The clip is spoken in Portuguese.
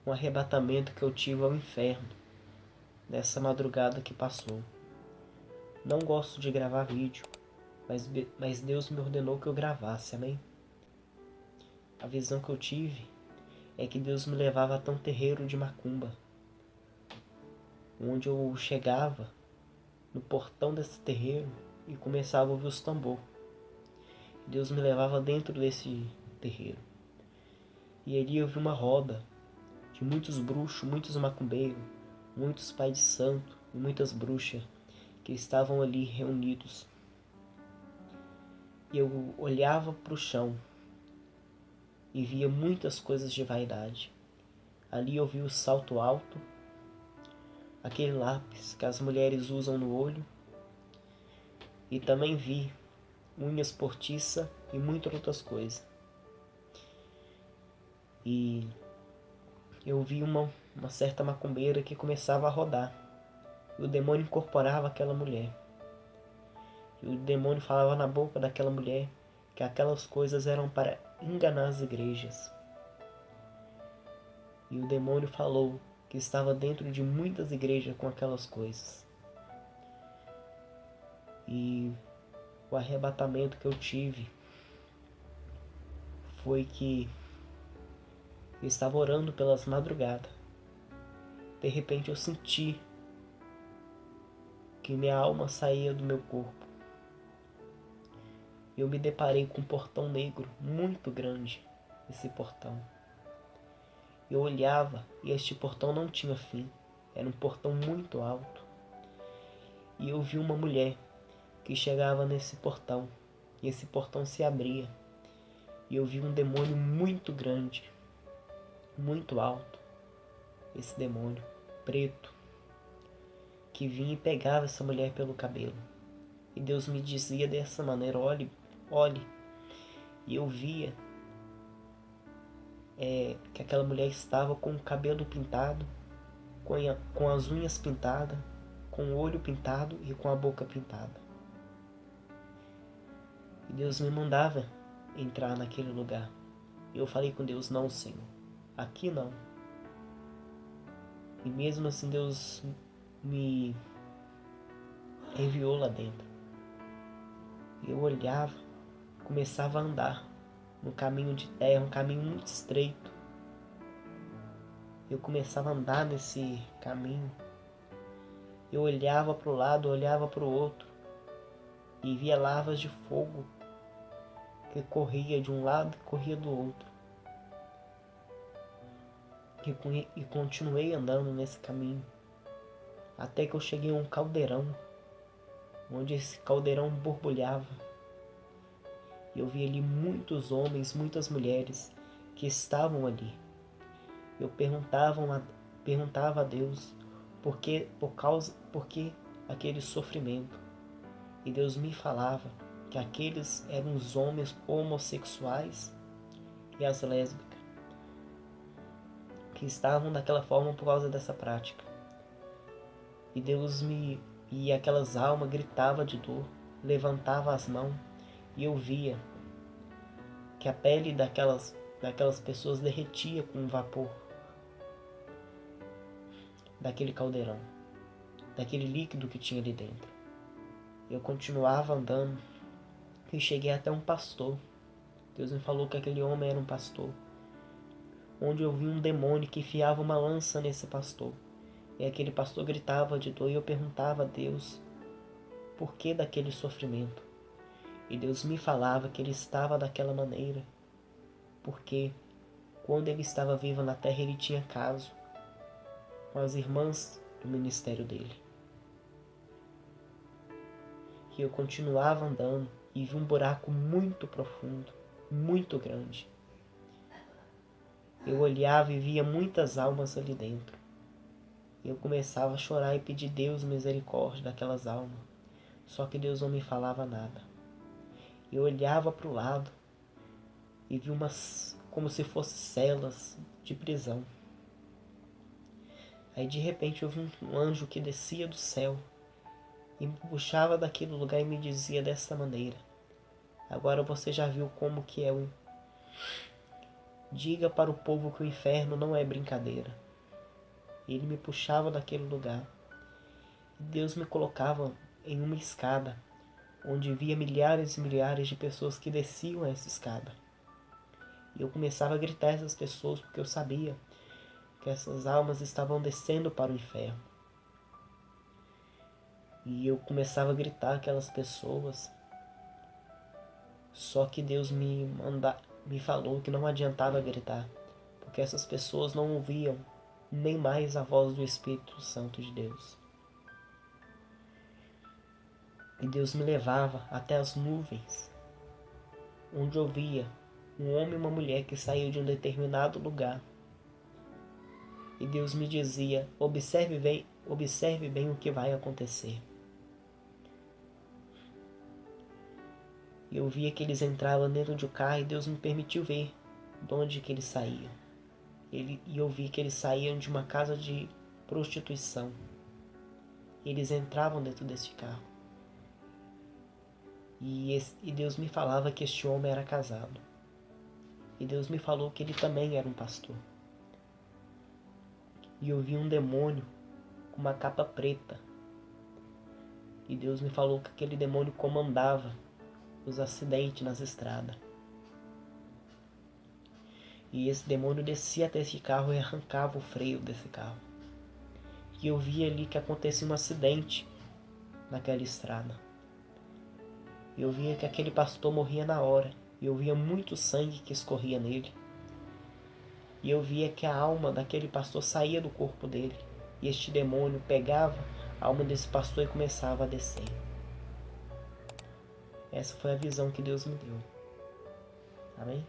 um arrebatamento que eu tive ao inferno nessa madrugada que passou. Não gosto de gravar vídeo, mas Deus me ordenou que eu gravasse, amém? A visão que eu tive é que Deus me levava até um terreiro de macumba, onde eu chegava no portão desse terreiro e começava a ouvir os tambor. Deus me levava dentro desse terreiro. E ali eu vi uma roda de muitos bruxos, muitos macumbeiros, muitos pais de santo e muitas bruxas que estavam ali reunidos. E eu olhava para o chão e via muitas coisas de vaidade. Ali eu vi o salto alto, aquele lápis que as mulheres usam no olho, e também vi unhas postiças e muitas outras coisas. E eu vi uma certa macumbeira que começava a rodar. E o demônio incorporava aquela mulher. E o demônio falava na boca daquela mulher que aquelas coisas eram para enganar as igrejas. E o demônio falou que estava dentro de muitas igrejas com aquelas coisas. E o arrebatamento que eu tive foi que eu estava orando pelas madrugadas. De repente eu senti que minha alma saía do meu corpo. Eu me deparei com um portão negro muito grande, esse portão. Eu olhava e este portão não tinha fim. Era um portão muito alto. E eu vi uma mulher que chegava nesse portão. E esse portão se abria. E eu vi um demônio muito grande, muito alto. Esse demônio preto que vinha e pegava essa mulher pelo cabelo. E Deus me dizia dessa maneira: olhe, olhe. E eu via que aquela mulher estava com o cabelo pintado, com as unhas pintadas, com o olho pintado e com a boca pintada. E Deus me mandava entrar naquele lugar. E eu falei com Deus: não, Senhor, aqui não. E mesmo assim Deus me enviou lá dentro. E eu olhava, começava a andar no caminho de terra, um caminho muito estreito. Eu começava a andar nesse caminho. Eu olhava para o lado, olhava para o outro e via lavas de fogo que corria de um lado e corria do outro. E continuei andando nesse caminho até que eu cheguei a um caldeirão, onde esse caldeirão borbulhava. E eu vi ali muitos homens, muitas mulheres que estavam ali. Eu perguntava a Deus por que aquele sofrimento. E Deus me falava que aqueles eram os homens homossexuais e as lésbicas, que estavam daquela forma por causa dessa prática. E aquelas almas gritavam de dor, levantavam as mãos, e eu via que a pele daquelas pessoas derretia com o vapor daquele caldeirão, daquele líquido que tinha ali dentro. Eu continuava andando e cheguei até um pastor. Deus me falou que aquele homem era um pastor, onde eu vi um demônio que enfiava uma lança nesse pastor. E aquele pastor gritava de dor e eu perguntava a Deus por que daquele sofrimento. E Deus me falava que ele estava daquela maneira porque quando ele estava vivo na terra ele tinha caso com as irmãs do ministério dele. E eu continuava andando e vi um buraco muito profundo, muito grande. Eu olhava e via muitas almas ali dentro. Eu começava a chorar e pedir Deus misericórdia daquelas almas. Só que Deus não me falava nada. Eu olhava para o lado e vi como se fossem celas de prisão. Aí de repente eu vi um anjo que descia do céu e me puxava daquele lugar e me dizia dessa maneira: agora você já viu como que é o Diga para o povo que o inferno não é brincadeira. Ele me puxava daquele lugar. Deus me colocava em uma escada, onde via milhares e milhares de pessoas que desciam essa escada. E eu começava a gritar a essas pessoas, porque eu sabia que essas almas estavam descendo para o inferno. E eu começava a gritar aquelas pessoas. Só que Deus me falou que não adiantava gritar, porque essas pessoas não ouviam nem mais a voz do Espírito Santo de Deus. E Deus me levava até as nuvens, onde eu via um homem e uma mulher que saíam de um determinado lugar. E Deus me dizia: observe bem o que vai acontecer. E eu via que eles entravam dentro de um carro e Deus me permitiu ver de onde que eles saíam. E eu vi que eles saíam de uma casa de prostituição. Eles entravam dentro desse carro. E Deus me falava que este homem era casado. E Deus me falou que ele também era um pastor. E eu vi um demônio com uma capa preta. E Deus me falou que aquele demônio comandava os acidentes nas estradas. E esse demônio descia até esse carro e arrancava o freio desse carro. E eu vi ali que acontecia um acidente naquela estrada. E eu via que aquele pastor morria na hora. E eu via muito sangue que escorria nele. E eu via que a alma daquele pastor saía do corpo dele. E este demônio pegava a alma desse pastor e começava a descer. Essa foi a visão que Deus me deu. Amém?